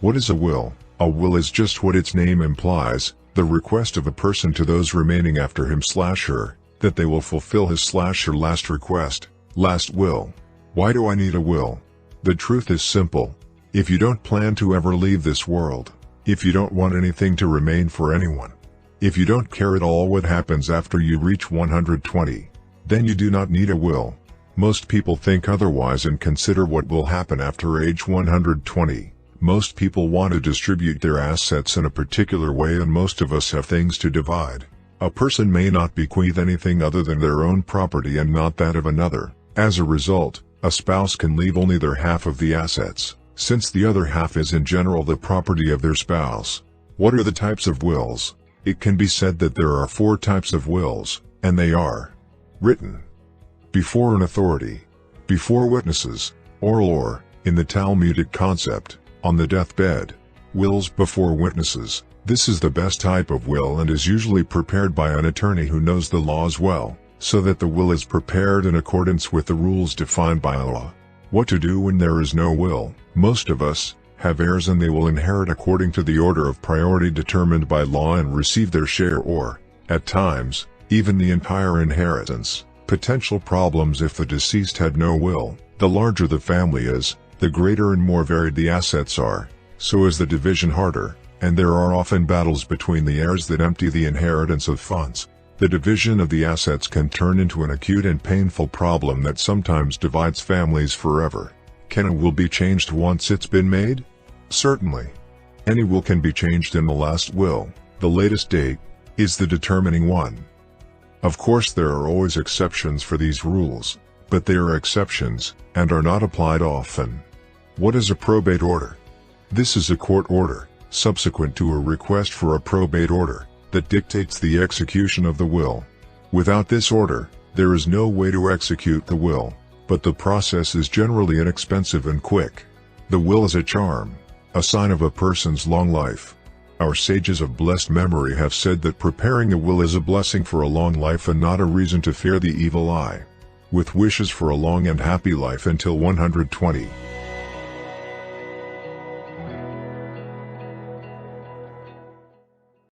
What is a will? A will is just what its name implies, the request of a person to those remaining after him/her, that they will fulfill his/her last request, last will. Why do I need a will? The truth is simple. If you don't plan to ever leave this world, if you don't want anything to remain for anyone, if you don't care at all what happens after you reach 120, then you do not need a will. Most people think otherwise and consider what will happen after age 120. Most people want to distribute their assets in a particular way, and most of us have things to divide. A person may not bequeath anything other than their own property and not that of another. As a result, a spouse can leave only their half of the assets, since the other half is in general the property of their spouse. What are the types of wills? It can be said that there are 4 types of wills, and they are: written, before an authority, before witnesses, oral, or, in the Talmudic concept, on the deathbed. Wills before witnesses. This is the best type of will and is usually prepared by an attorney who knows the laws well, so that the will is prepared in accordance with the rules defined by law. What to do when there is no will? Most of us have heirs, and they will inherit according to the order of priority determined by law and receive their share, or, at times, even the entire inheritance. Potential problems if the deceased had no will. The larger the family is, the greater and more varied the assets are, so is the division harder, and there are often battles between the heirs that empty the inheritance of funds. The division of the assets can turn into an acute and painful problem that sometimes divides families forever. Can a will be changed once it's been made? Certainly. Any will can be changed in the last will. The latest date is the determining one. Of course, there are always exceptions for these rules, but they are exceptions, and are not applied often. What is a probate order? This is a court order, subsequent to a request for a probate order, that dictates the execution of the will. Without this order, there is no way to execute the will, but the process is generally inexpensive and quick. The will is a charm, a sign of a person's long life. Our sages of blessed memory have said that preparing a will is a blessing for a long life and not a reason to fear the evil eye. With wishes for a long and happy life until 120.